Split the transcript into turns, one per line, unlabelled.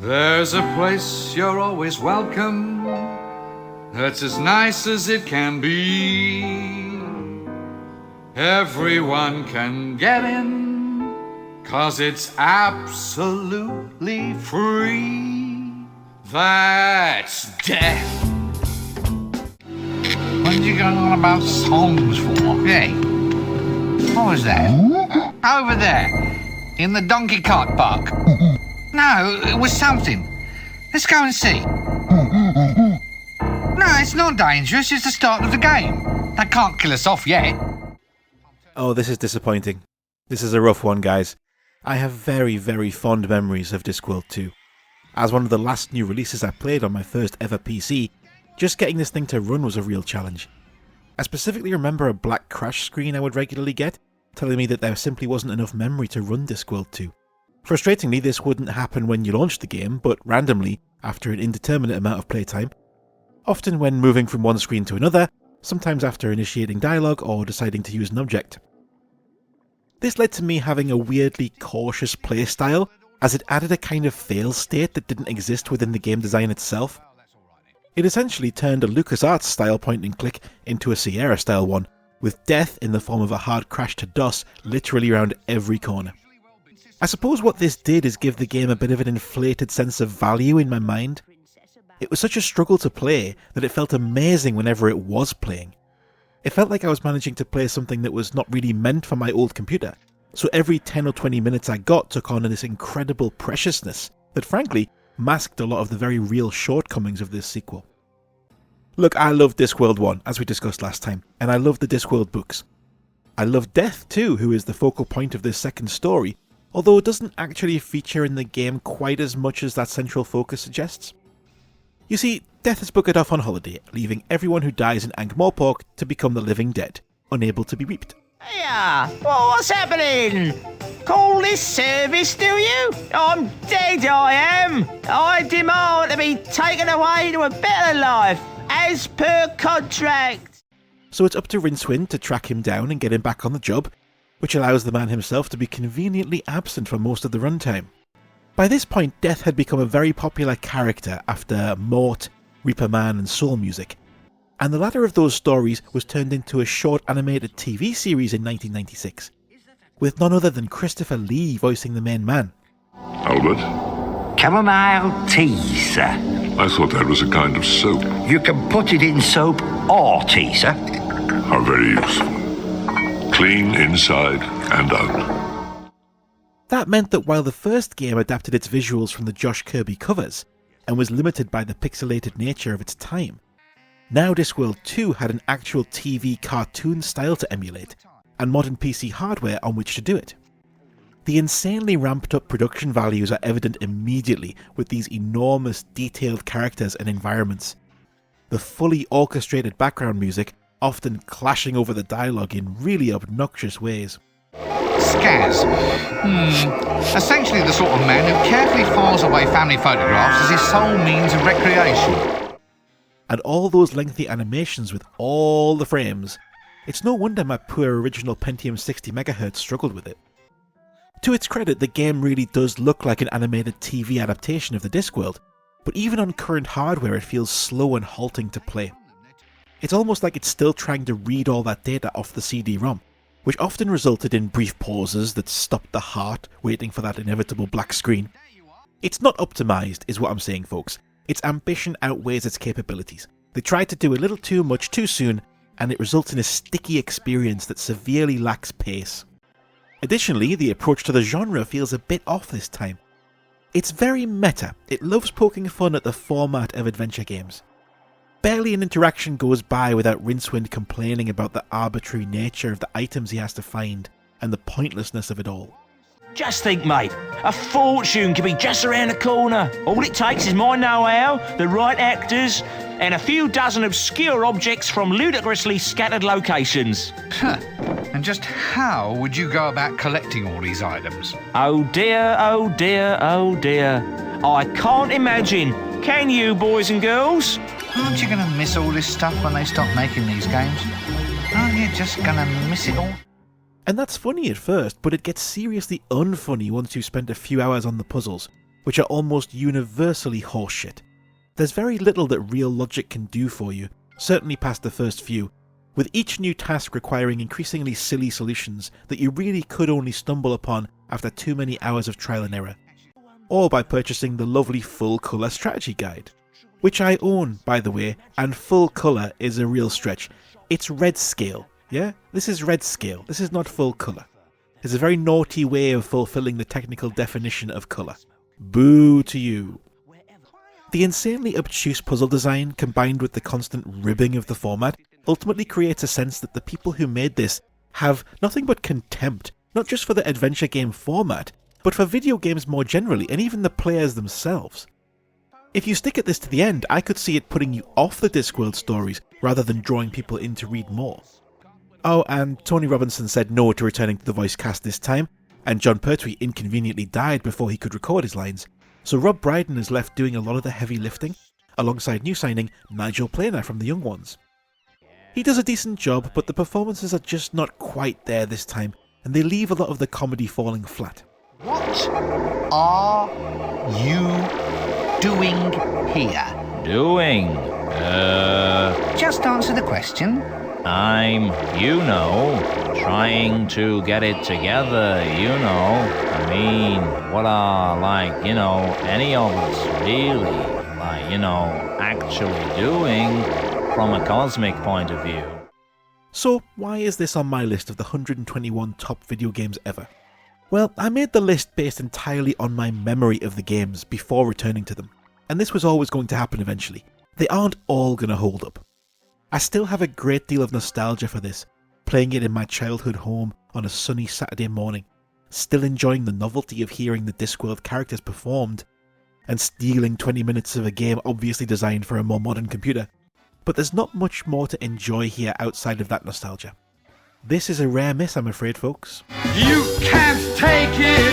There's a place you're always welcome, that's as nice as it can be. Everyone can get in, 'cause it's absolutely free. That's death. What are you going on about songs for? Hey, what was that? Over there, in the donkey cart park. No, it was something. Let's go and see. No, it's not dangerous, it's the start of the game. That can't kill us off yet.
Oh, this is disappointing. This is a rough one, guys. I have very, very fond memories of Discworld 2. As one of the last new releases I played on my first ever PC, just getting this thing to run was a real challenge. I specifically remember a black crash screen I would regularly get, telling me that there simply wasn't enough memory to run Discworld 2. Frustratingly, this wouldn't happen when you launched the game, but randomly, after an indeterminate amount of playtime, often when moving from one screen to another, sometimes after initiating dialogue or deciding to use an object. This led to me having a weirdly cautious playstyle, as it added a kind of fail state that didn't exist within the game design itself. It essentially turned a LucasArts style point and click into a Sierra style one, with death in the form of a hard crash to DOS literally around every corner. I suppose what this did is give the game a bit of an inflated sense of value in my mind. It was such a struggle to play that it felt amazing whenever it was playing. It felt like I was managing to play something that was not really meant for my old computer, so every 10 or 20 minutes I got took on this incredible preciousness that frankly masked a lot of the very real shortcomings of this sequel. Look, I love Discworld 1, as we discussed last time, and I love the Discworld books. I love Death too, who is the focal point of this second story, although it doesn't actually feature in the game quite as much as that central focus suggests. You see, Death is bookered off on holiday, leaving everyone who dies in Ankh-Morpork to become the living dead, unable to be reaped.
Yeah, what's happening? Call this service, do you? I'm dead, I am. I demand to be taken away to a better life, as per contract.
So it's up to Rincewind to track him down and get him back on the job, which allows the man himself to be conveniently absent for most of the runtime. By this point, Death had become a very popular character after Mort, Reaper Man and Soul Music, and the latter of those stories was turned into a short animated TV series in 1996, with none other than Christopher Lee voicing the main man.
Albert?
Chamomile tea, sir.
I thought that was a kind of soap.
You can put it in soap or tea, sir.
How very useful. Clean inside and out.
That meant that while the first game adapted its visuals from the Josh Kirby covers, and was limited by the pixelated nature of its time, now Discworld 2 had an actual TV cartoon style to emulate, and modern PC hardware on which to do it. The insanely ramped up production values are evident immediately with these enormous detailed characters and environments. The fully orchestrated background music often clashing over the dialogue in really obnoxious ways.
Scaz. Essentially the sort of man who carefully files away family photographs as his sole means of recreation.
And all those lengthy animations with all the frames, it's no wonder my poor original Pentium 60MHz struggled with it. To its credit, the game really does look like an animated TV adaptation of the Discworld, but even on current hardware it feels slow and halting to play. It's almost like it's still trying to read all that data off the CD-ROM, which often resulted in brief pauses that stopped the heart waiting for that inevitable black screen. It's not optimised, is what I'm saying, folks. Its ambition outweighs its capabilities. They tried to do a little too much too soon, and it results in a sticky experience that severely lacks pace. Additionally, the approach to the genre feels a bit off this time. It's very meta. It loves poking fun at the format of adventure games. Barely an interaction goes by without Rincewind complaining about the arbitrary nature of the items he has to find, and the pointlessness of it all.
Just think, mate, a fortune could be just around the corner. All it takes is my know-how, the right actors, and a few dozen obscure objects from ludicrously scattered locations.
And just how would you go about collecting all these items?
Oh dear, oh dear, oh dear. I can't imagine. Can you, boys and girls?
Aren't you going to miss all this stuff when they stop making these games? Aren't you just going to miss it all?
And that's funny at first, but it gets seriously unfunny once you've spent a few hours on the puzzles, which are almost universally horseshit. There's very little that real logic can do for you, certainly past the first few, with each new task requiring increasingly silly solutions that you really could only stumble upon after too many hours of trial and error. Or by purchasing the lovely full colour strategy guide, which I own, by the way, and full colour is a real stretch. It's red scale, yeah? This is red scale, this is not full colour. It's a very naughty way of fulfilling the technical definition of colour. Boo to you. The insanely obtuse puzzle design, combined with the constant ribbing of the format, ultimately creates a sense that the people who made this have nothing but contempt, not just for the adventure game format, but for video games more generally, and even the players themselves. If you stick at this to the end, I could see it putting you off the Discworld stories, rather than drawing people in to read more. Oh, and Tony Robinson said no to returning to the voice cast this time, and John Pertwee inconveniently died before he could record his lines, so Rob Brydon is left doing a lot of the heavy lifting, alongside new signing Nigel Planer from the Young Ones. He does a decent job, but the performances are just not quite there this time, and they leave a lot of the comedy falling flat.
What are you doing here?
Doing?
Just answer the question.
I'm, trying to get it together, I mean, what are, any of us really, actually doing from a cosmic point of view.
So, why is this on my list of the 121 top video games ever? Well, I made the list based entirely on my memory of the games before returning to them, and this was always going to happen eventually. They aren't all going to hold up. I still have a great deal of nostalgia for this, playing it in my childhood home on a sunny Saturday morning, still enjoying the novelty of hearing the Discworld characters performed, and stealing 20 minutes of a game obviously designed for a more modern computer. But there's not much more to enjoy here outside of that nostalgia. This is a rare miss, I'm afraid, folks.
You can't take it!